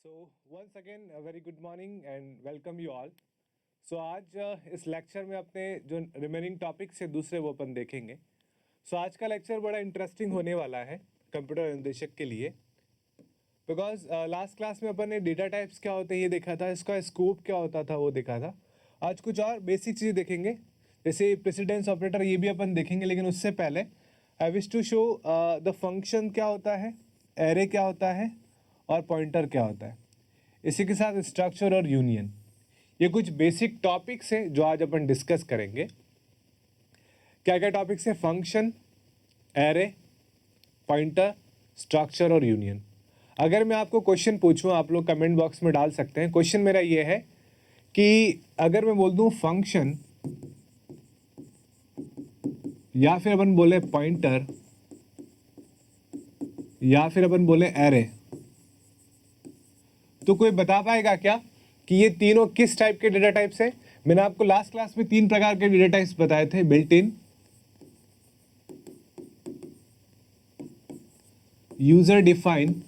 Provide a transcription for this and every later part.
So once again a very good morning and welcome you all. So आज इस lecture में अपने जो रिमेनिंग टॉपिक्स है दूसरे वो अपन देखेंगे. So आज का लेक्चर बड़ा इंटरेस्टिंग होने वाला है कंप्यूटर अनुदेशक के लिए, बिकॉज लास्ट क्लास में अपन ने डेटा टाइप्स क्या होते हैं ये देखा था, इसका स्कोप क्या होता था वो देखा था. आज कुछ और बेसिक चीज़ें देखेंगे, जैसे प्रेसिडेंस ऑपरेटर ये भी अपन देखेंगे. लेकिन उससे पहले I wish to show the function क्या होता है, एरे क्या होता है और पॉइंटर क्या होता है. इसी के साथ स्ट्रक्चर और यूनियन, ये कुछ बेसिक टॉपिक्स हैं जो आज अपन डिस्कस करेंगे. क्या क्या टॉपिक्स हैं? फंक्शन, एरे, पॉइंटर, स्ट्रक्चर और यूनियन. अगर मैं आपको क्वेश्चन पूछूं, आप लोग कमेंट बॉक्स में डाल सकते हैं. क्वेश्चन मेरा ये है कि अगर मैं बोल दूं फंक्शन या फिर अपन बोले पॉइंटर या फिर अपन बोले एरे, तो कोई बता पाएगा क्या कि ये तीनों किस टाइप के डेटा टाइप्स हैं? मैंने आपको लास्ट क्लास में 3 प्रकार के डेटा टाइप्स बताए थे, बिल्ट इन, यूजर डिफाइन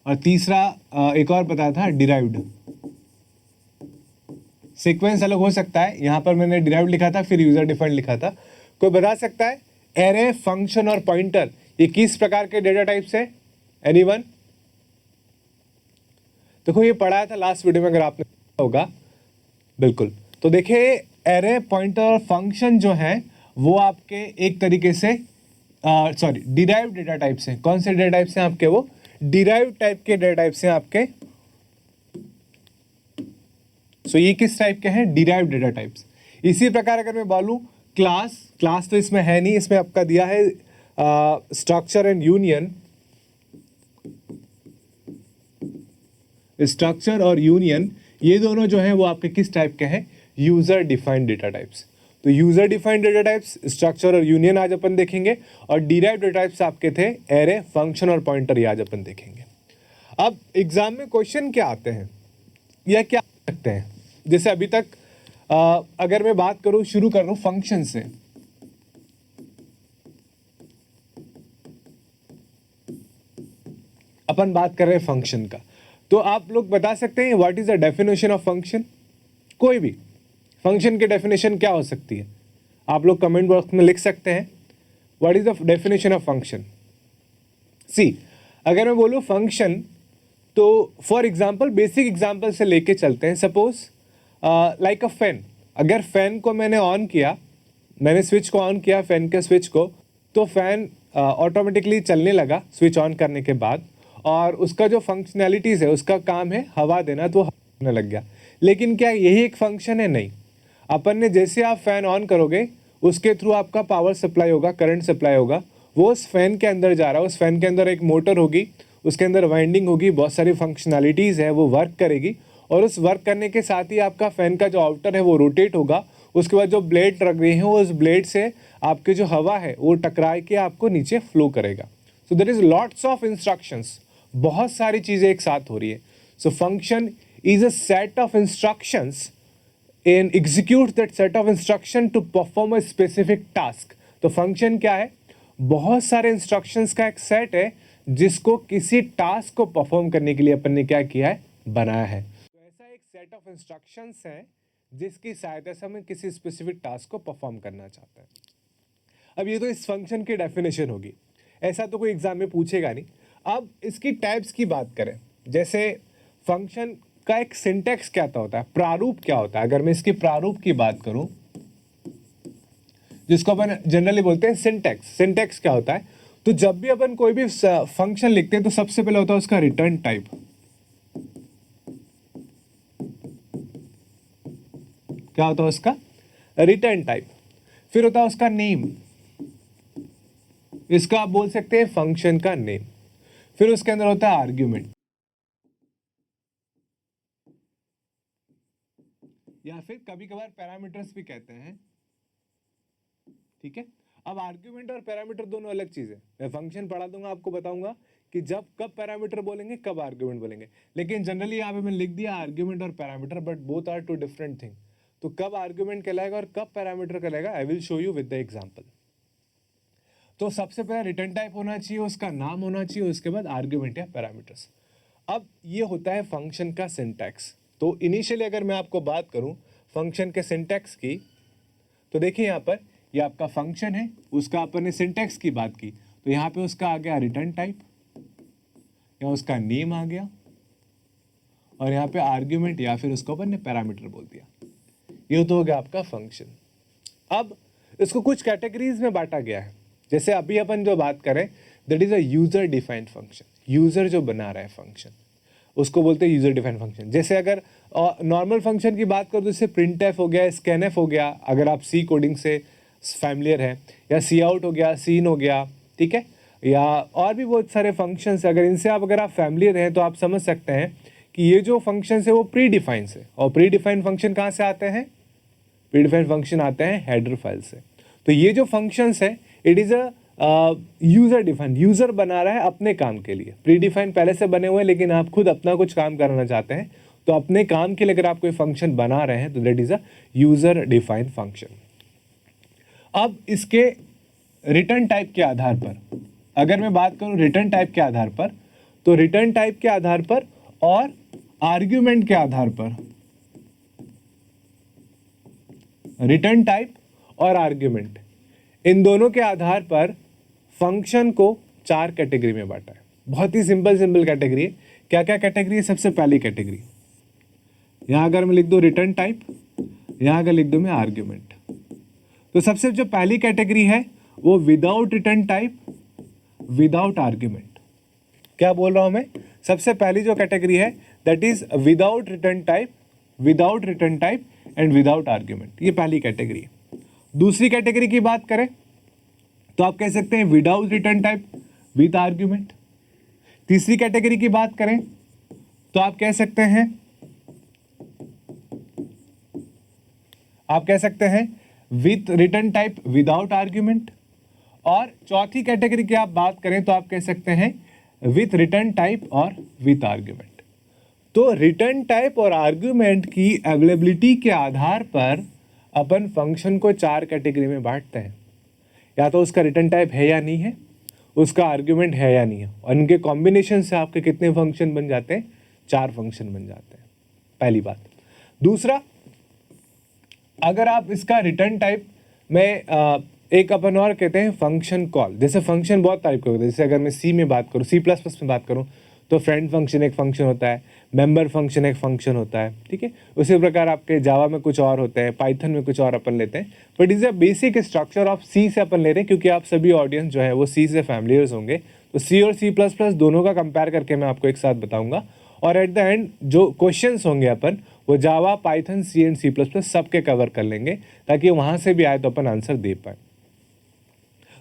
और तीसरा एक और बताया था डिराइव्ड. सीक्वेंस अलग हो सकता है, यहां पर मैंने डिराइव्ड लिखा था फिर यूजर डिफाइंड लिखा था. कोई बता सकता है एरे, फंक्शन और पॉइंटर ये किस प्रकार के डेटा टाइप्स है? एनीवन? देखो ये पढ़ाया था लास्ट वीडियो में, अगर आपने होगा. बिल्कुल. तो देखिए एरे, पॉइंटर और फंक्शन जो है वो आपके एक तरीके से डिराइव्ड डेटा टाइप्स हैं. कौन से डेटा टाइप्स हैं आपके? वो डिराइव्ड टाइप के डेटा टाइप्स हैं आपके. सो ये किस टाइप के हैं? Derived data types. इसी प्रकार अगर मैं बोलूं क्लास तो इसमें है नहीं, इसमें आपका दिया है स्ट्रक्चर एंड यूनियन. स्ट्रक्चर और यूनियन ये दोनों जो है वो आपके किस टाइप के हैं? User defined data types. तो user defined data types, structure और यूनियन आज अपन देखेंगे. और डिराइव्ड डेटा टाइप्स आपके थे एरे, फंक्शन और पॉइंटर, ये आज अपन देखेंगे. अब एग्जाम में क्वेश्चन क्या आते हैं या क्या आ सकते हैं? जैसे अभी तक अगर मैं बात करूं, शुरू कर रहा हूं फंक्शन से. अपन बात कर रहे हैं फंक्शन का, तो आप लोग बता सकते हैं what is the definition of function? कोई भी फंक्शन की डेफिनेशन क्या हो सकती है? आप लोग कमेंट बॉक्स में लिख सकते हैं what is the definition of function. C, अगर मैं बोलूं फंक्शन, तो फॉर एग्जाम्पल बेसिक एग्जाम्पल से लेके चलते हैं. Suppose like a fan. अगर फैन को मैंने ऑन किया, मैंने स्विच को ऑन किया, फैन के स्विच को, तो फैन ऑटोमेटिकली चलने लगा स्विच ऑन करने के बाद. और उसका जो फंक्शनैलिटीज़ है, उसका काम है हवा देना, तो होने लग गया. लेकिन क्या यही एक फंक्शन है? नहीं. अपन ने जैसे आप फैन ऑन करोगे उसके थ्रू आपका पावर सप्लाई होगा, करंट सप्लाई होगा, वो उस फैन के अंदर जा रहा है. उस फैन के अंदर एक मोटर होगी, उसके अंदर वाइंडिंग होगी, बहुत सारी फंक्शनैलिटीज़ है, वो वर्क करेगी. और उस वर्क करने के साथ ही आपका फैन का जो आउटर है वो रोटेट होगा. उसके बाद जो ब्लेड रख रही हैं उस ब्लेड से आपकी जो हवा है वो टकरा के आपको नीचे फ्लो करेगा. So there is lots of instructions, बहुत सारी चीज़ें एक साथ हो रही है. So function is a set of instructions and execute that set of instruction to perform a specific task. तो फंक्शन क्या है? बहुत सारे इंस्ट्रक्शंस का एक सेट है जिसको किसी टास्क को परफॉर्म करने के लिए अपन ने क्या किया है? बनाया है. तो ऐसा एक सेट ऑफ इंस्ट्रक्शंस है जिसकी सहायता से हम किसी स्पेसिफिक टास्क को परफॉर्म करना चाहते हैं. अब ये तो इस फंक्शन की डेफिनेशन होगी, ऐसा तो कोई एग्जाम में पूछेगा नहीं. अब इसकी टाइप्स की बात करें, जैसे फंक्शन का एक सिंटेक्स क्या होता है, प्रारूप क्या होता है? अगर मैं इसकी प्रारूप की बात करूं, जिसको अपन जनरली बोलते हैं सिंटेक्स. सिंटेक्स क्या होता है? तो जब भी अपन कोई भी फंक्शन लिखते हैं तो सबसे पहले होता है उसका रिटर्न टाइप. क्या होता है उसका? Return type. फिर होता है उसका नेम, इसका आप बोल सकते हैं फंक्शन का नेम. फिर उसके अंदर होता है आर्ग्यूमेंट, या फिर कभी कभार पैरामीटर्स भी कहते हैं. ठीक है. अब आर्ग्यूमेंट और पैरामीटर दोनों अलग चीज़ है. मैं फंक्शन पढ़ा दूंगा, आपको बताऊंगा कि जब कब पैरामीटर बोलेंगे, कब आर्ग्यूमेंट बोलेंगे. लेकिन जनरली यहाँ पे मैंने लिख दिया आर्ग्यूमेंट और parameter, but both are two different thing. तो कब आर्ग्यूमेंट कहलाएगा और कब पैरामीटर कहलाएगा, I will show you with the example. तो सबसे पहले रिटर्न टाइप होना चाहिए, उसका नाम होना चाहिए, उसके बाद आर्ग्यूमेंट या पैरामीटर्स। अब ये होता है फंक्शन का सिंटैक्स। तो इनिशियली अगर मैं आपको बात करूं फंक्शन के सिंटैक्स की, तो देखिए यहाँ पर ये आपका फंक्शन है, उसका अपन ने सिंटैक्स की बात की, तो यहाँ पे उसका आ गया रिटर्न टाइप, या उसका नेम आ गया, और यहाँ पे आर्ग्यूमेंट या फिर उसको अपन ने पैरामीटर बोल दिया। ये तो हो गया आपका फंक्शन। अब इसको कुछ कैटेगरीज में बांटा गया है। जैसे अभी अपन जो बात करें that is a user defined function. User जो बना रहा है फंक्शन उसको बोलते हैं यूजर डिफाइंड फंक्शन। जैसे अगर नॉर्मल फंक्शन की बात करो तो जैसे प्रिंटएफ हो गया, स्कैनएफ हो गया, अगर आप सी कोडिंग से फैमिलियर है, या सी आउट हो गया, सीन हो गया, ठीक है, या और भी बहुत सारे फंक्शंस अगर इनसे अगर आप फैमिलियर हैं तो आप समझ सकते हैं कि ये जो फंक्शन है वो प्री डिफाइंड है। और प्री डिफाइंड फंक्शन कहाँ से आते हैं? प्री डिफाइंड फंक्शन आते हैं हेडर फाइल से। तो ये जो फंक्शंस है it is a user defined, user बना रहा है अपने काम के लिए। प्री डिफाइंड पहले से बने हुए हैं लेकिन आप खुद अपना कुछ काम करना चाहते हैं, तो अपने काम के लिए अगर आप कोई फंक्शन बना रहे हैं तो that is a user defined function. अब इसके रिटर्न टाइप के आधार पर अगर मैं बात करूं रिटर्न टाइप के आधार पर, तो रिटर्न टाइप के आधार पर और आर्ग्यूमेंट के आधार पर, रिटर्न टाइप और आर्ग्यूमेंट इन दोनों के आधार पर फंक्शन को 4 कैटेगरी में बांटा है। बहुत ही सिंपल कैटेगरी है। क्या क्या कैटेगरी है? सबसे पहली कैटेगरी यहां अगर मैं लिख दूं रिटर्न टाइप, यहां अगर लिख दूं मैं आर्ग्यूमेंट, तो सबसे जो पहली कैटेगरी है वो without return type without argument. क्या बोल रहा हूं मैं? सबसे पहली जो कैटेगरी है that is without return type and without argument. ये पहली कैटेगरी है। दूसरी कैटेगरी की बात करें तो आप कह सकते हैं without return type with argument. तीसरी कैटेगरी की बात करें तो आप कह सकते हैं with return type without argument. और चौथी कैटेगरी की आप बात करें तो आप कह सकते हैं विथ रिटर्न टाइप और विथ आर्ग्यूमेंट। तो रिटर्न टाइप और आर्ग्यूमेंट की अवेलेबिलिटी के आधार पर अपन फंक्शन को 4 कैटेगरी में बांटते हैं। या तो उसका रिटर्न टाइप है या नहीं है, उसका आर्ग्यूमेंट है या नहीं है, और इनके कॉम्बिनेशन से आपके कितने फंक्शन बन जाते हैं? 4 फंक्शन बन जाते हैं, पहली बात। दूसरा, अगर आप इसका रिटर्न टाइप में एक अपन और कहते हैं फंक्शन कॉल। जैसे फंक्शन बहुत टाइप के होते हैं। जैसे अगर मैं सी में बात करूँ, C++ में बात करूँ तो फ्रेंड फंक्शन एक फंक्शन होता है, मेंबर फंक्शन एक फंक्शन होता है, ठीक है। उसी प्रकार आपके जावा में कुछ और होते हैं, पाइथन में कुछ और अपन लेते हैं, but is a basic structure of C से अपन ले रहे हैं क्योंकि आप सभी ऑडियंस जो है वो सी से फैमिलियर्स होंगे। तो सी और C++ दोनों का कंपेयर करके मैं आपको एक साथ बताऊंगा, और एट द एंड जो क्वेश्चंस होंगे अपन वो जावा, पाइथन, सी एंड C++ सबके कवर कर लेंगे ताकि वहां से भी आए तो अपन आंसर दे पाए।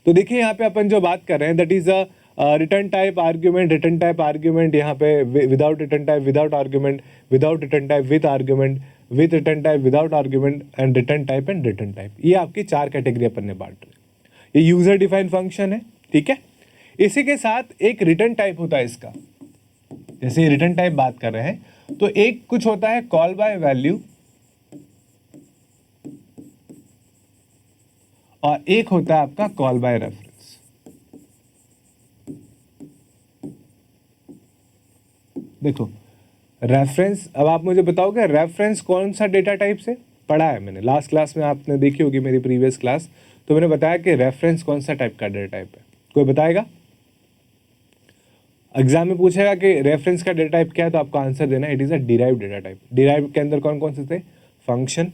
तो देखिए यहाँ पे अपन जो बात कर रहे हैं that is a return type argument, return type argument, यहाँ पे without return type without argument, without return type with argument, with return type without argument, and return type and return type. ये आपकी 4 कैटेगरी अपन ने बांट रहे। ये user defined function है, ठीक है। इसी के साथ एक रिटर्न टाइप होता है इसका। जैसे रिटर्न टाइप बात कर रहे हैं तो एक कुछ होता है कॉल बाय वैल्यू, और एक होता है आपका कॉल बाय रेफरेंस। देखो रेफरेंस, अब आप मुझे बताओगे रेफरेंस कौन सा डेटा टाइप से पढ़ा है? मैंने लास्ट क्लास में आपने देखी होगी मेरी प्रीवियस क्लास, तो मैंने बताया कि रेफरेंस कौन सा टाइप का डेटा टाइप है। कोई बताएगा? एग्जाम में पूछेगा कि रेफरेंस का डेटा टाइप क्या है तो आपको आंसर देना it is a derived data type. Derived के अंदर कौन कौन से थे? Function,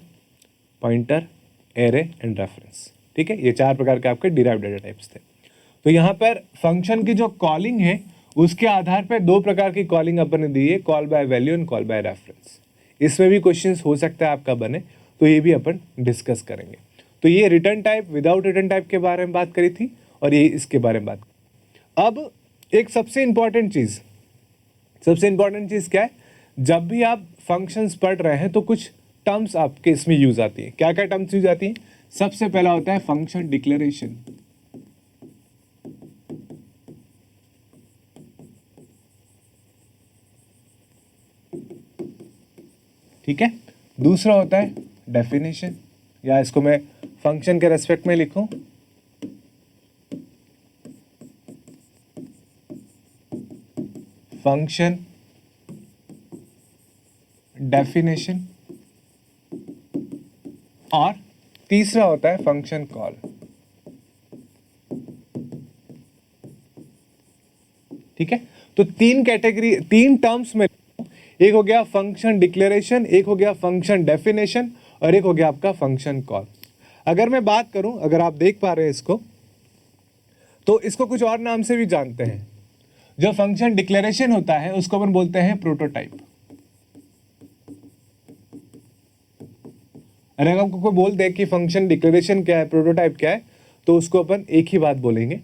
pointer, array and reference, ठीक है। ये 4 प्रकार के आपके डिराइव्ड डेटा टाइप्स थे। तो यहाँ पर फंक्शन की जो कॉलिंग है उसके आधार पर 2 प्रकार की कॉलिंग अपन ने दी है, call by value and call by reference. इसमें भी क्वेश्चंस हो सकता है आपका बने, तो ये भी अपन डिस्कस करेंगे। तो ये return type without return type के बारे में बात करी थी, और ये इसके बारे में बात। अब एक सबसे इंपॉर्टेंट चीज क्या है? जब भी आप फंक्शंस पढ़ रहे हैं तो कुछ टर्म्स आपके इसमें यूज आती है। क्या क्या टर्म्स यूज आती हैं? सबसे पहला होता है फंक्शन डिक्लेरेशन, ठीक है। दूसरा होता है डेफिनेशन, या इसको मैं फंक्शन के रेस्पेक्ट में लिखूं फंक्शन डेफिनेशन, और तीसरा होता है फंक्शन कॉल। ठीक है, तो तीन कैटेगरी, तीन टर्म्स में, एक हो गया फंक्शन डिक्लेरेशन, एक हो गया फंक्शन डेफिनेशन, और एक हो गया आपका फंक्शन कॉल। अगर मैं बात करूं, अगर आप देख पा रहे हैं इसको, तो इसको कुछ और नाम से भी जानते हैं। जो फंक्शन डिक्लेरेशन होता है उसको अपन बोलते हैं प्रोटोटाइप। अगर आपको कोई बोल दे कि फंक्शन डिक्लेरेशन क्या है, प्रोटोटाइप क्या है, तो उसको अपन एक ही बात बोलेंगे।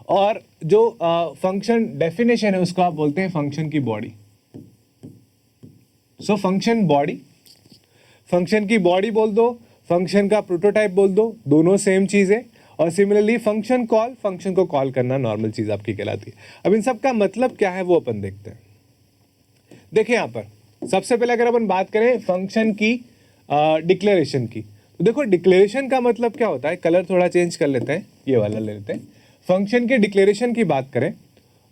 और जो फंक्शन डेफिनेशन है उसको आप बोलते हैं फंक्शन की body. So function body, function की बॉडी बोल दो, फंक्शन का प्रोटोटाइप बोल दो, दोनों सेम चीज है। और सिमिलरली फंक्शन कॉल, फंक्शन को कॉल करना नॉर्मल चीज आपकी कहलाती है। अब इन सब का मतलब क्या है वो अपन देखते हैं। देखिए यहां पर सबसे पहले अगर अपन बात करें फंक्शन की डिक्लेरेशन की, तो देखो डिक्लेरेशन का मतलब क्या होता है। कलर थोड़ा चेंज कर लेते हैं, ये वाला ले लेते हैं। फंक्शन के डिक्लेरेशन की बात करें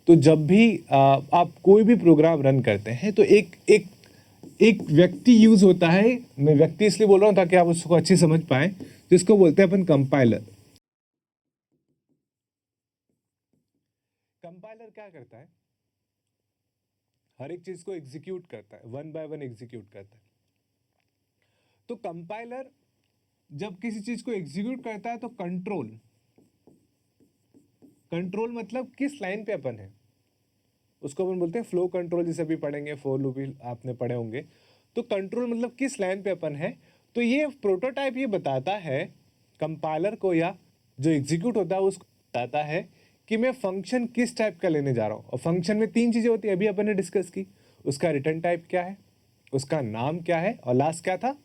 तो जब भी आप कोई भी प्रोग्राम रन करते हैं तो एक व्यक्ति यूज होता है। मैं व्यक्ति इसलिए बोल रहा हूं ताकि आप उसको अच्छी समझ पाए, जिसको बोलते हैं अपन कंपाइलर। कंपाइलर क्या करता है, हर एक चीज को एग्जीक्यूट करता है, वन बाय वन एग्जीक्यूट करता है। तो कंपाइलर जब किसी चीज को एग्जीक्यूट करता है तो कंट्रोल मतलब किस लाइन पे अपन है उसको अपन बोलते हैं फ्लो कंट्रोल। जिसे भी पढ़ेंगे, फोर लूप भी आपने पढ़े होंगे। तो कंट्रोल मतलब किस लाइन पे अपन है। तो ये प्रोटोटाइप ये बताता है कंपाइलर को, या जो एग्जीक्यूट होता है उसको बताता है कि मैं फंक्शन किस टाइप का लेने जा रहा हूँ। और फंक्शन में तीन चीजें होती है, अभी अपन ने डिस्कस की। उसका रिटर्न टाइप क्या है, उसका नाम क्या है, और लास्ट क्या था,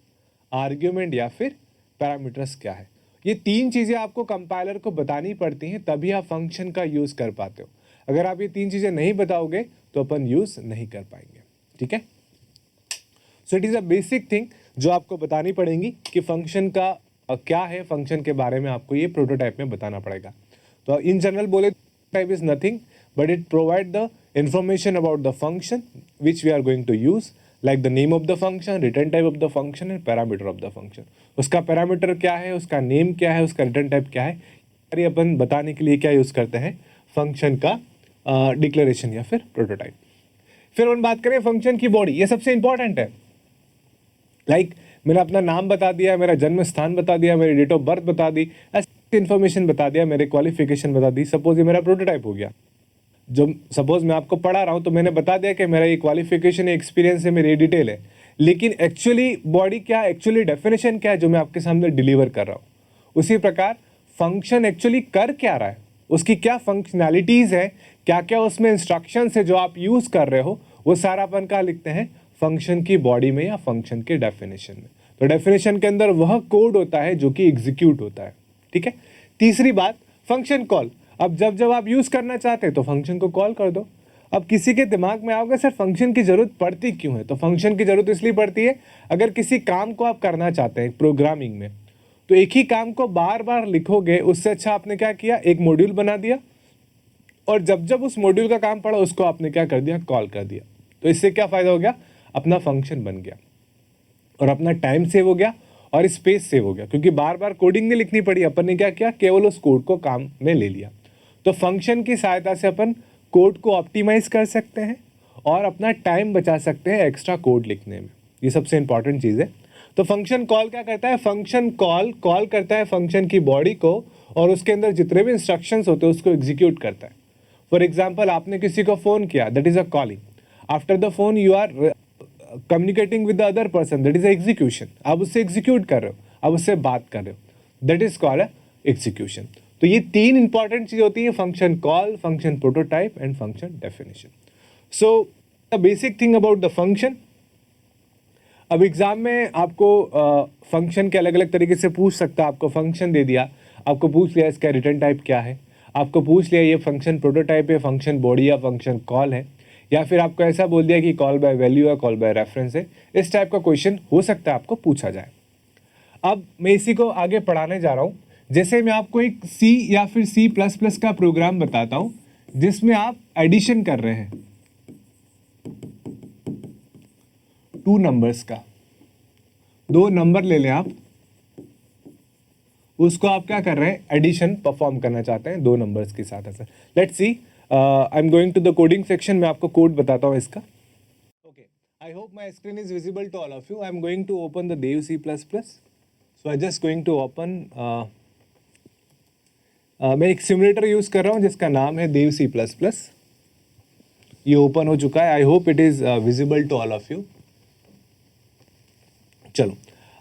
आर्ग्यूमेंट या फिर पैरामीटर्स क्या है। ये तीन चीजें आपको कंपाइलर को बतानी पड़ती हैं, तभी आप फंक्शन का यूज कर पाते हो। अगर आप ये तीन चीजें नहीं बताओगे तो अपन यूज नहीं कर पाएंगे। ठीक है, so it is a basic thing जो आपको बतानी पड़ेगी कि फंक्शन का क्या है। फंक्शन के बारे में आपको ये प्रोटोटाइप में बताना पड़ेगा। तो इन जनरल बोले, type is nothing but it provide the information about the function which we are going to use, like the name of the function, return type of the function and parameter of the function. उसका parameter क्या है, उसका name क्या है, उसका return type क्या है, ये अपन बताने के लिए क्या यूज करते हैं, फंक्शन का डिक्लेरेशन या फिर प्रोटोटाइप। फिर अपन बात करें फंक्शन की बॉडी, ये सबसे इंपॉर्टेंट है। लाइक मैंने अपना नाम बता दिया, मेरा जन्म स्थान बता दिया, मेरी डेट ऑफ बर्थ बता दी, ऐसी इन्फॉर्मेशन बता दिया, मेरे क्वालिफिकेशन बता दी। सपोज ये मेरा प्रोटोटाइप हो गया। जो सपोज मैं आपको पढ़ा रहा हूँ तो मैंने बता दिया कि मेरा ये क्वालिफिकेशन, एक्सपीरियंस है, मेरी डिटेल है। लेकिन एक्चुअली बॉडी क्या, एक्चुअली डेफिनेशन क्या है जो मैं आपके सामने डिलीवर कर रहा हूँ। उसी प्रकार फंक्शन एक्चुअली कर क्या रहा है, उसकी क्या फंक्शनैलिटीज है, क्या क्या उसमें इंस्ट्रक्शंस है जो आप यूज कर रहे हो, वो सारा अपन क्या लिखते हैं, फंक्शन की बॉडी में या फंक्शन के डेफिनेशन में। तो डेफिनेशन के अंदर वह कोड होता है जो कि एग्जीक्यूट होता है। ठीक है, तीसरी बात फंक्शन कॉल। अब जब आप यूज करना चाहते हैं तो फंक्शन को कॉल कर दो। अब किसी के दिमाग में आओगे सर फंक्शन की जरूरत पड़ती क्यों है, तो फंक्शन की जरूरत इसलिए पड़ती है अगर किसी काम को आप करना चाहते हैं प्रोग्रामिंग में, तो एक ही काम को बार बार लिखोगे, उससे अच्छा आपने क्या किया, एक मॉड्यूल बना दिया और जब उस मॉड्यूल का काम पड़ा उसको आपने क्या कर दिया, कॉल कर दिया। तो इससे क्या फायदा हो गया, अपना फंक्शन बन गया और अपना टाइम सेव हो गया और स्पेस सेव हो गया, क्योंकि बार बार कोडिंग नहीं लिखनी पड़ी। अपन ने क्या किया, केवल उस कोड को काम में ले लिया। तो फंक्शन की सहायता से अपन कोड को ऑप्टिमाइज कर सकते हैं और अपना टाइम बचा सकते हैं एक्स्ट्रा कोड लिखने में। ये सबसे इंपॉर्टेंट चीज़ है। तो फंक्शन कॉल क्या करता है, फंक्शन कॉल करता है फंक्शन की बॉडी को और उसके अंदर जितने भी इंस्ट्रक्शंस होते हैं उसको एग्जीक्यूट करता है। फॉर एग्जाम्पल, आपने किसी को फोन किया, that is a calling. After the phone you are communicating with the other person, that is execution. आप उससे एग्जीक्यूट कर रहे हो, आप उससे बात कर रहे हो, दैट इज कॉल्ड एग्जीक्यूशन। तो ये तीन इंपॉर्टेंट चीज होती है, function call, function prototype and function definition. So the basic thing about the function. अब एग्जाम में आपको फंक्शन के अलग अलग तरीके से पूछ सकता है। आपको फंक्शन दे दिया, आपको पूछ लिया इसका रिटर्न टाइप क्या है, आपको पूछ लिया ये फंक्शन प्रोटोटाइप है, फंक्शन बॉडी या फंक्शन कॉल है, या फिर आपको ऐसा बोल दिया कि कॉल बाय वैल्यू या कॉल बाय रेफरेंस है। इस टाइप का क्वेश्चन हो सकता है आपको पूछा जाए। अब मैं इसी को आगे पढ़ाने जा रहा हूँ। जैसे मैं आपको एक C या फिर C++ का प्रोग्राम बताता हूँ जिसमें आप एडिशन कर रहे हैं। टू नंबर्स का, दो नंबर ले लें आप, उसको आप क्या कर रहे हैं, एडिशन परफॉर्म करना चाहते हैं दो नंबर्स के साथ ऐसे। Let's see, I am going to the coding section, मैं आपको कोड बताता हूँ इसका। Okay, I hope my screen is visible to all of you. I am going to open the Dev C++, so I just going to open, मैं एक simulator use कर रहा हूँ जिसका नाम है देव C++। ये ओपन हो चुका है, I hope it is visible to all of you. चलो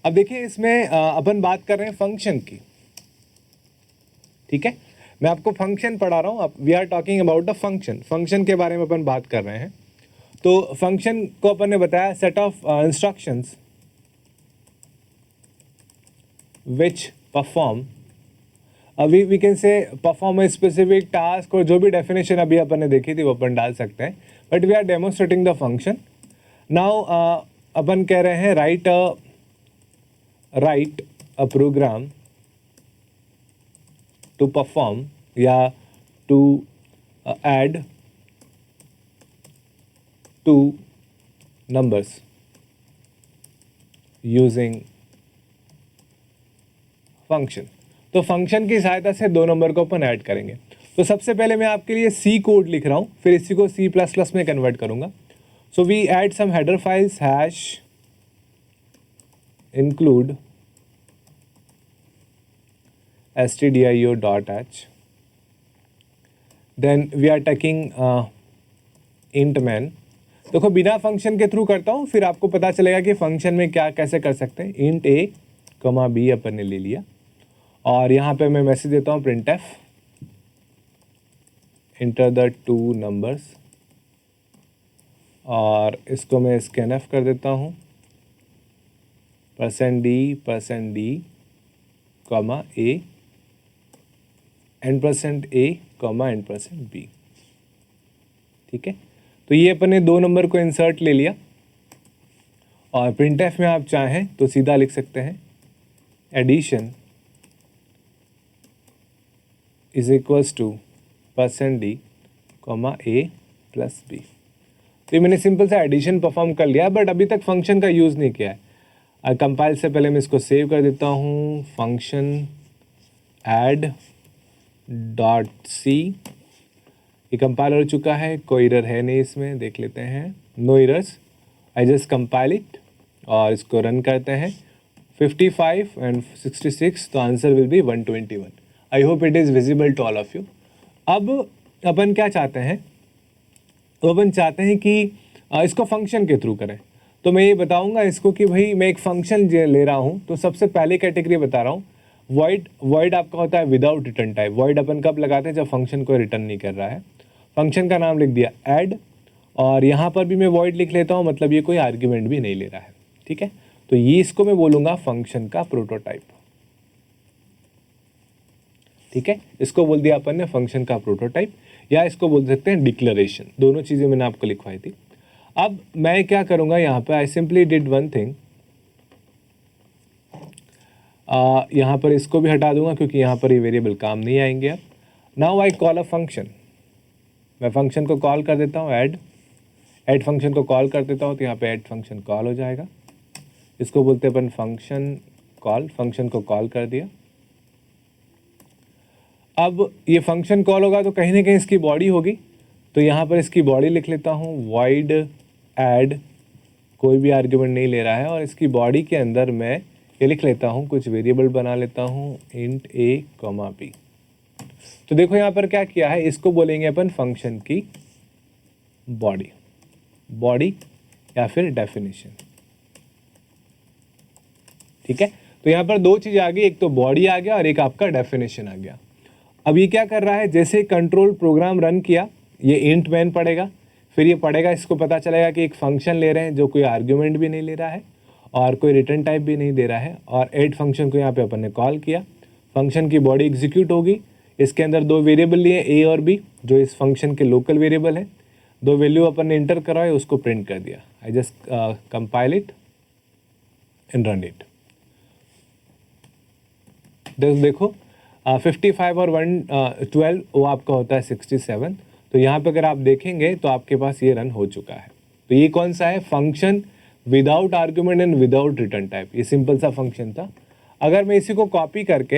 अब देखिए, इसमें अपन बात कर रहे हैं फंक्शन की, ठीक है। मैं आपको फंक्शन पढ़ा रहा हूँ, we are talking about the function, function के बारे में अपन बात कर रहे हैं। तो फंक्शन को अपन ने बताया set of instructions which perform, we can say perform a specific task, और जो भी डेफिनेशन अभी अपन ने देखी थी वो अपन डाल सकते हैं, but we are demonstrating the function. Now अपन कह रहे हैं write a program to perform या to add two numbers using function. तो फंक्शन की सहायता से दो नंबर को अपन ऐड करेंगे। तो सबसे पहले मैं आपके लिए C कोड लिख रहा हूँ, फिर इसी को C++ में कन्वर्ट करूँगा। So we add some header files hash include stdio.h, then we are taking int main। देखो बिना फंक्शन के थ्रू करता हूँ, फिर आपको पता चलेगा कि फंक्शन में क्या कैसे कर सकते हैं। int a, b अपन ने ले लिया, और यहाँ पे मैं मैसेज देता हूँ printf enter the two numbers, और इसको मैं scanf कर देता हूँ %d comma a %a comma %b, ठीक है। तो ये अपन ने दो नंबर को इंसर्ट ले लिया, और printf में आप चाहें तो सीधा लिख सकते हैं addition is equals to %d comma a plus b। तो ये मैंने सिंपल सा एडिशन परफॉर्म कर लिया, बट अभी तक फंक्शन का यूज़ नहीं किया है। कंपाइल से पहले मैं इसको सेव कर देता हूँ, फंक्शन ऐड डॉट सी, ये कंपाइल हो चुका है, कोई एरर है नहीं इसमें, देख लेते हैं, no errors. I just compile it और इसको रन करते हैं। 55 एंड 66, तो answer will be 121। I hope it is visible to all of you. अब अपन क्या चाहते हैं, तो अपन चाहते हैं कि इसको फंक्शन के थ्रू करें। तो मैं ये बताऊंगा इसको कि भाई मैं एक फंक्शन ले रहा हूँ, तो सबसे पहले कैटेगरी बता रहा हूँ, वॉइड आपका होता है विदाउट रिटर्न टाइप। वॉइड अपन कब लगाते हैं, जब फंक्शन को रिटर्न नहीं कर रहा है। फंक्शन का नाम लिख दिया ऐड, और यहाँ पर भी मैं वॉइड लिख लेता हूँ, मतलब ये कोई आर्ग्यूमेंट भी नहीं ले रहा है, ठीक है। तो ये इसको मैं बोलूँगा फंक्शन का प्रोटोटाइप, ठीक है। इसको बोल दिया अपन ने फंक्शन का प्रोटोटाइप, या इसको बोल सकते हैं डिक्लेरेशन। दोनों चीज़ें मैंने आपको लिखवाई थी। अब मैं क्या करूँगा यहाँ पे, I simply did one thing, यहाँ पर इसको भी हटा दूंगा क्योंकि यहाँ पर ये वेरिएबल काम नहीं आएंगे। अब now I call a function, मैं फंक्शन को कॉल कर देता हूँ, ऐड फंक्शन को कॉल कर देता हूँ, तो यहाँ पे ऐड फंक्शन कॉल हो जाएगा। इसको बोलते हैं अपन फंक्शन कॉल, फंक्शन को कॉल कर दिया। अब ये फंक्शन कॉल होगा तो कहीं ना कहीं इसकी बॉडी होगी, तो यहाँ पर इसकी बॉडी लिख लेता हूँ, वॉइड ऐड, कोई भी आर्ग्यूमेंट नहीं ले रहा है, और इसकी बॉडी के अंदर मैं ये लिख लेता हूँ, कुछ वेरिएबल बना लेता हूँ, इंट a, b। तो देखो यहाँ पर क्या किया है, इसको बोलेंगे अपन फंक्शन की बॉडी या फिर डेफिनेशन, ठीक है। तो यहाँ पर दो चीज़ आ गई, एक तो बॉडी आ गया और एक आपका डेफिनेशन आ गया। अब ये क्या कर रहा है, जैसे कंट्रोल प्रोग्राम रन किया, ये इंट मैन पढ़ेगा, फिर ये पढ़ेगा, इसको पता चलेगा कि एक फंक्शन ले रहे हैं जो कोई आर्ग्यूमेंट भी नहीं ले रहा है और कोई रिटर्न टाइप भी नहीं दे रहा है, और ऐड फंक्शन को यहाँ पे अपन ने कॉल किया, फंक्शन की बॉडी एग्जीक्यूट होगी। इसके अंदर दो वेरिएबल लिए a और b, जो इस फंक्शन के लोकल वेरिएबल हैं। दो वैल्यू अपन ने इंटर करवाए, उसको प्रिंट कर दिया। आई just compile it and run it. देखो 55 और 112 वो आपका होता है 67। तो यहाँ पे अगर आप देखेंगे तो आपके पास ये रन हो चुका है। तो ये कौन सा है, function without argument and without return type. ये सिंपल सा फंक्शन था। अगर मैं इसी को कॉपी करके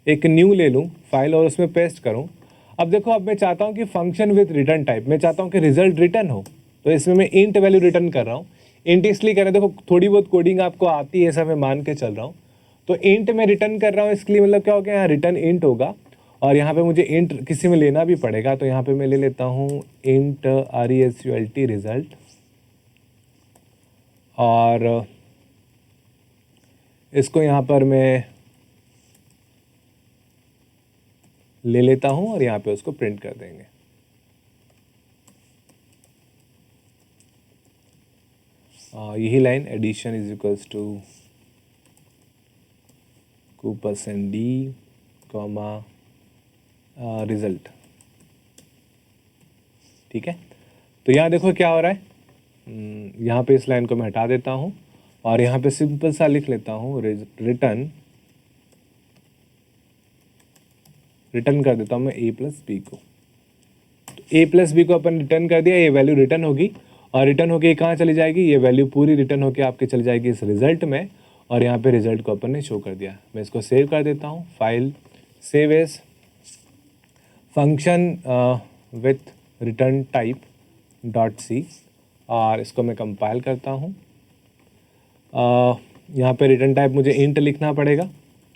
एक न्यू ले लूँ फाइल और उसमें पेस्ट करूँ, अब देखो अब मैं चाहता हूँ कि फंक्शन विथ रिटर्न टाइप, मैं चाहता हूँ कि रिजल्ट रिटर्न हो, तो इसमें मैं इंट वैल्यू रिटर्न कर रहा हूँ। इंट इसलिए कर रहे हैं, देखो थोड़ी बहुत कोडिंग आपको आती है ऐसा मैं मान के चल रहा हूँ, तो इंट में रिटर्न कर रहा हूँ, इसके लिए मतलब क्या हो गया, यहाँ रिटर्न इंट होगा और यहाँ पे मुझे इंट किसी में लेना भी पड़ेगा, तो यहाँ पे मैं ले लेता हूँ इंट result रिजल्ट, और इसको यहाँ पर मैं ले लेता हूँ और यहाँ पे उसको प्रिंट कर देंगे। यही line addition is equals to %d comma result. ठीक है, तो यहाँ देखो क्या हो रहा है, यहाँ पे इस लाइन को मैं हटा देता हूँ और यहाँ पे सिंपल सा लिख लेता हूँ रिटर्न कर देता हूँ मैं a प्लस बी को। तो a प्लस बी को अपन रिटर्न कर दिया, ये वैल्यू रिटर्न होगी और रिटर्न होके कहाँ चली जाएगी, ये वैल्यू पूरी रिटर्न होके आपके चली जाएगी इस रिजल्ट में, और यहाँ पे रिजल्ट को अपन ने शो कर दिया। मैं इसको सेव कर देता हूँ, file save as function with return type .c, और इसको मैं कंपाइल करता हूँ। यहाँ पे रिटर्न टाइप मुझे इंट लिखना पड़ेगा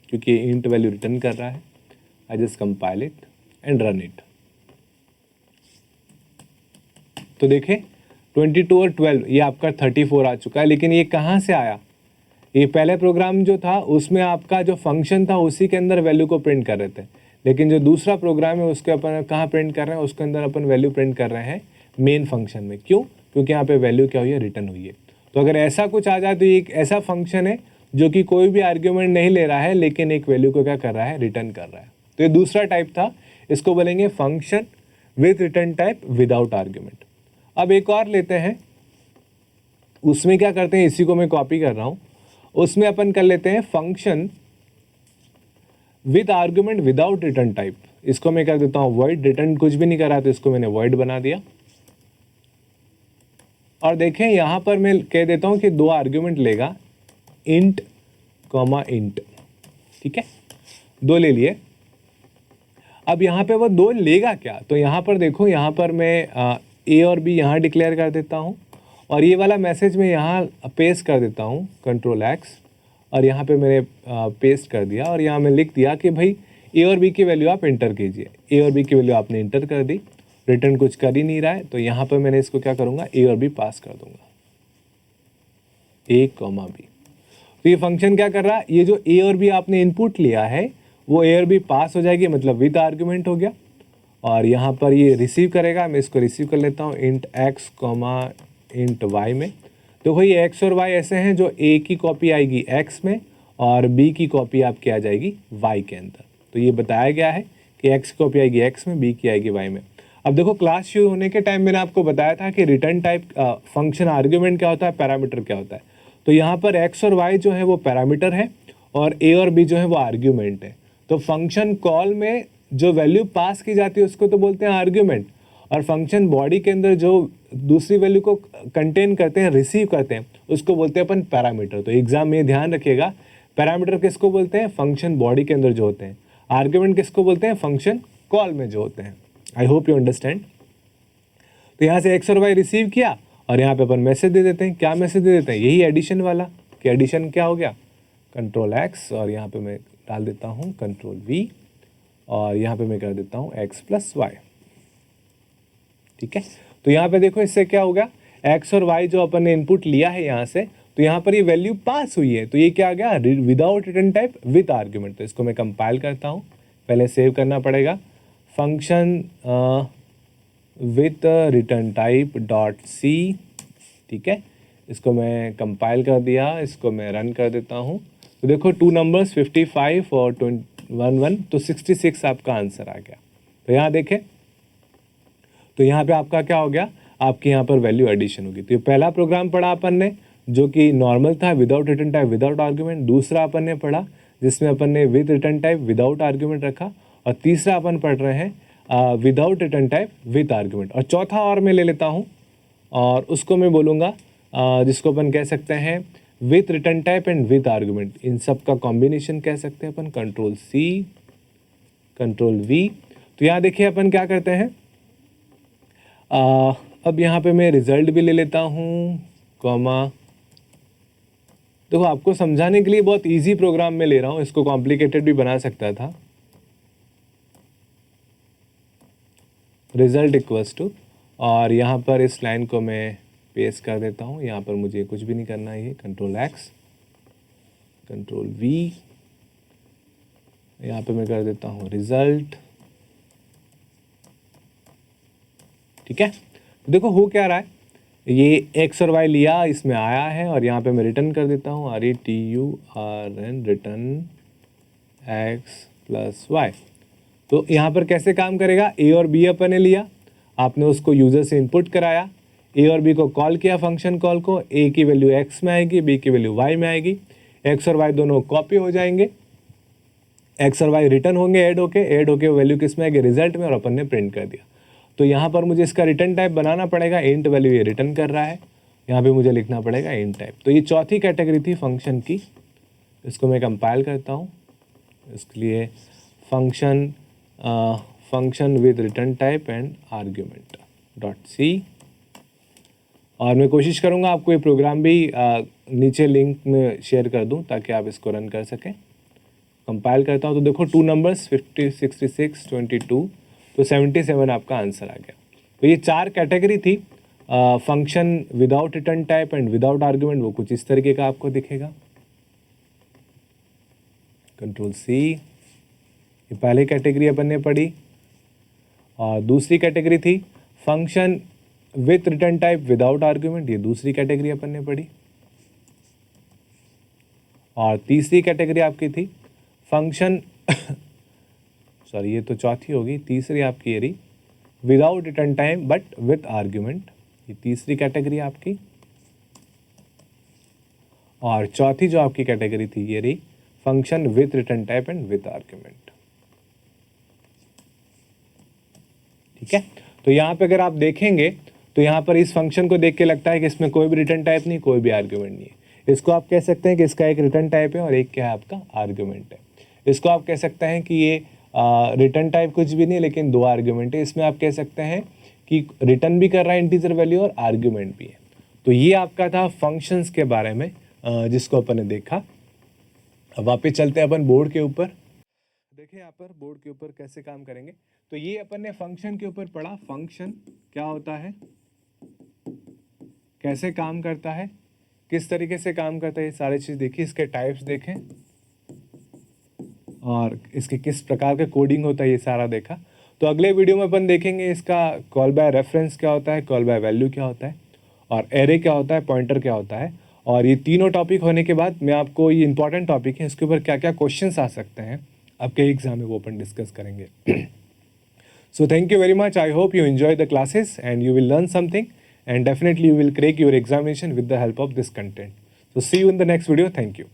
क्योंकि इंट वैल्यू रिटर्न कर रहा है। आई just compile it and run it. तो देखें 22 और 12 ये आपका 34 आ चुका है, लेकिन ये कहाँ से आया, ये पहले प्रोग्राम जो था उसमें आपका जो फंक्शन था उसी के अंदर वैल्यू को प्रिंट कर रहे थे, लेकिन जो दूसरा प्रोग्राम है उसके अपन कहाँ प्रिंट कर रहे हैं, उसके अंदर अपन वैल्यू प्रिंट कर रहे हैं मेन फंक्शन में। क्यों, क्योंकि यहाँ पे वैल्यू क्या हुई है, रिटर्न हुई है। तो अगर ऐसा कुछ आ जाए तो ये एक ऐसा फंक्शन है जो कि कोई भी आर्ग्यूमेंट नहीं ले रहा है लेकिन एक वैल्यू को क्या कर रहा है, रिटर्न कर रहा है। तो ये दूसरा टाइप था, इसको बोलेंगे function with return type without argument. अब एक और लेते हैं, उसमें क्या करते हैं, इसी को मैं कॉपी कर रहा हूँ, उसमें अपन कर लेते हैं function with argument without return type. इसको मैं कर देता हूँ वॉइड, रिटर्न कुछ भी नहीं करा तो इसको मैंने वॉइड बना दिया। और देखें यहाँ पर मैं कह देता हूँ कि दो आर्ग्यूमेंट लेगा, इंट कॉमा इंट। ठीक है, दो ले लिए। अब यहाँ पे वो दो लेगा क्या, तो यहाँ पर देखो, यहाँ पर मैं ए और बी यहाँ डिक्लेयर कर देता हूँ और ये वाला मैसेज मैं यहाँ पेस्ट कर देता हूँ Ctrl+X, और यहाँ पे मैंने पेस्ट कर दिया और यहाँ मैं लिख दिया कि भाई ए और बी की वैल्यू आप इंटर कीजिए। ए और बी की वैल्यू आपने इंटर कर दी, रिटर्न कुछ कर ही नहीं रहा है, तो यहाँ पर मैंने इसको क्या करूँगा, ए और बी पास कर दूंगा, ए कॉमा बी। तो ये फंक्शन क्या कर रहा है, ये जो ए और बी आपने इनपुट लिया है वो ए और बी पास हो जाएगी, मतलब विद आर्ग्यूमेंट हो गया। और यहाँ पर ये रिसीव करेगा, मैं इसको रिसीव कर लेता हूँ int x comma int y में। देखो ये x और y ऐसे हैं जो a की कॉपी आएगी x में और b की कॉपी आपकी आ जाएगी y के अंदर। तो ये बताया गया है कि x की कॉपी आएगी x में, b की आएगी y में। अब देखो क्लास शुरू होने के टाइम मैंने आपको बताया था कि रिटर्न टाइप फंक्शन आर्ग्यूमेंट क्या होता है, पैरामीटर क्या होता है। तो यहाँ पर x और y जो है वो पैरामीटर है और a और b जो है वो आर्ग्यूमेंट है। तो फंक्शन कॉल में जो वैल्यू पास की जाती है उसको तो बोलते हैं आर्ग्यूमेंट, और फंक्शन बॉडी के अंदर जो दूसरी वैल्यू को कंटेन करते हैं, रिसीव करते हैं, उसको बोलते हैं अपन पैरामीटर। तो एग्जाम में ध्यान रखिएगा, पैरामीटर किसको बोलते हैं, फंक्शन बॉडी के अंदर जो होते हैं। आर्ग्यूमेंट किसको बोलते हैं, फंक्शन कॉल में जो होते हैं। I hope you understand. तो यहाँ से एक्स और वाई रिसीव किया और यहाँ पे अपन मैसेज दे देते हैं। क्या मैसेज दे देते हैं, यही एडिशन वाला, कि एडिशन क्या हो गया, Ctrl+X, और यहाँ पे मैं डाल देता हूँ Ctrl+V, और यहाँ पे मैं कर देता हूँ x प्लस वाई। ठीक है, तो यहाँ पे देखो इससे क्या होगा, x और y जो अपन ने इनपुट लिया है यहाँ से, तो यहाँ पर ये वैल्यू पास हुई है, तो ये क्या आ गया, without return type with argument. तो इसको मैं कंपाइल करता हूँ, पहले सेव करना पड़ेगा, function with return type .c। ठीक है, इसको मैं कंपाइल कर दिया, इसको मैं रन कर देता हूँ। तो देखो 2 नंबर्स 55 और 11, तो 66 आपका आंसर आ गया। तो यहाँ देखें, तो यहाँ पे आपका क्या हो गया, आपके यहाँ पर वैल्यू एडिशन होगी। तो ये पहला प्रोग्राम पढ़ा अपन ने जो कि नॉर्मल था, without return type without argument. दूसरा अपन ने पढ़ा जिसमें अपन ने with return type without argument रखा, और तीसरा अपन पढ़ रहे हैं without return type with argument. और चौथा और मैं ले लेता हूँ और उसको मैं बोलूँगा जिसको अपन कह सकते हैं with return type and with argument, इन सब का कॉम्बिनेशन कह सकते हैं अपन, कंट्रोल सी कंट्रोल वी। तो यहाँ देखिए अपन क्या करते हैं, अब यहाँ पे मैं रिजल्ट भी ले लेता हूँ कॉमा। देखो आपको समझाने के लिए बहुत इजी प्रोग्राम में ले रहा हूँ, इसको कॉम्प्लिकेटेड भी बना सकता था। रिजल्ट इक्वल्स टू, और यहाँ पर इस लाइन को मैं पेस्ट कर देता हूँ, यहाँ पर मुझे कुछ भी नहीं करना है, कंट्रोल एक्स कंट्रोल वी, यहाँ पे मैं कर देता हूँ रिजल्ट। ठीक है, तो देखो हो क्या रहा है, ये एक्स और वाई लिया, इसमें आया है, और यहाँ पे मैं रिटर्न कर देता हूँ RETURN return x plus y. तो यहाँ पर कैसे काम करेगा, ए और बी अपन ने लिया, आपने उसको यूज़र से इनपुट कराया, ए और बी को कॉल किया फंक्शन कॉल को, ए की वैल्यू एक्स में आएगी, बी की वैल्यू वाई में आएगी, एक्स और वाई दोनों कॉपी हो जाएंगे, एक्स और वाई रिटर्न होंगे ऐड होके वैल्यू किस में आएगी, रिजल्ट में, और अपन ने प्रिंट कर दिया। तो यहाँ पर मुझे इसका रिटर्न टाइप बनाना पड़ेगा, इंट वैल्यू ये रिटर्न कर रहा है, यहाँ पे मुझे लिखना पड़ेगा इंट टाइप। तो ये चौथी कैटेगरी थी फंक्शन की, इसको मैं कंपाइल करता हूँ, इसके लिए function with return type and argument dot C, और मैं कोशिश करूँगा आपको ये प्रोग्राम भी नीचे लिंक में शेयर कर दूँ ताकि आप इसको रन कर सकें। कंपाइल करता हूँ तो देखो 2 नंबर्स 50, 66, 22, तो 77 आपका आंसर आ गया। तो ये 4 कैटेगरी थी, function without return type and without argument, वो कुछ इस तरीके का आपको दिखेगा। कंट्रोल सी, ये पहली कैटेगरी अपन ने पढ़ी, और दूसरी कैटेगरी थी function with return type without argument, ये दूसरी कैटेगरी अपन ने पढ़ी, और तीसरी कैटेगरी आपकी थी फंक्शन सॉरी ये तो चौथी होगी, तीसरी आपकी ये रही without return time but with argument, ये तीसरी कैटेगरी आपकी, और चौथी जो आपकी कैटेगरी थी ये रही function with return type and with argument. ठीक है, तो यहाँ पे अगर आप देखेंगे तो यहाँ पर इस फंक्शन को देख के लगता है कि इसमें कोई भी रिटर्न टाइप नहीं, कोई भी आर्ग्यूमेंट नहीं है। इसको आप कह सकते हैं कि इसका एक रिटर्न टाइप है और एक क्या है आपका आर्ग्यूमेंट है। इसको आप कह सकते हैं कि ये रिटर्न टाइप कुछ भी नहीं लेकिन 2 आर्ग्यूमेंट है। इसमें आप कह सकते हैं कि रिटर्न भी कर रहा है इंटीजर वैल्यू और आर्ग्यूमेंट भी है। तो ये आपका था फंक्शंस के बारे में जिसको अपन ने देखा। अब वापस चलते हैं अपन बोर्ड के ऊपर। देखिए यहाँ पर बोर्ड के ऊपर कैसे काम करेंगे। तो ये अपन ने फंक्शन के ऊपर पढ़ा, फंक्शन क्या होता है, कैसे काम करता है, किस तरीके से काम करता है, ये सारी चीज़ देखी, इसके टाइप्स देखें और इसके किस प्रकार का कोडिंग होता है ये सारा देखा। तो अगले वीडियो में अपन देखेंगे इसका कॉल बाय रेफरेंस क्या होता है, कॉल बाय वैल्यू क्या होता है, और एरे क्या होता है, पॉइंटर क्या होता है। और ये तीनों टॉपिक होने के बाद मैं आपको, ये इंपॉर्टेंट टॉपिक है, इसके ऊपर क्या क्या क्वेश्चंस आ सकते हैं आपके एग्जाम में, वो अपन डिस्कस करेंगे। So thank you very much. I hope you enjoy the classes and you will learn something, and definitely you will crack your examination with the help of this content. So see you in the next video. Thank you.